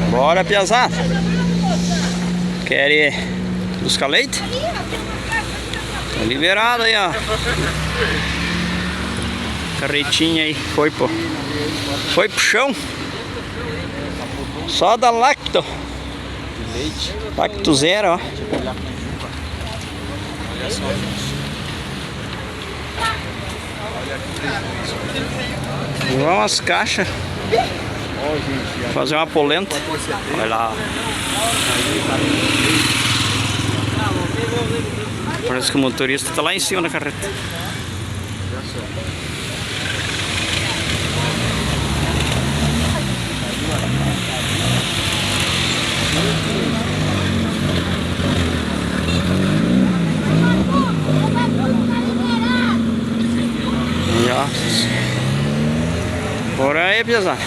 Bora, piazada. Quer ir buscar leite? Tá liberado aí, ó. Carretinha aí. Foi pro chão. Só da Lacto. Lacto Zero, ó. Olha só. Vamos umas caixas. Fazer uma polenta. Olha lá. Parece que o motorista tá lá em cima da carreta. Bora aí, pesado.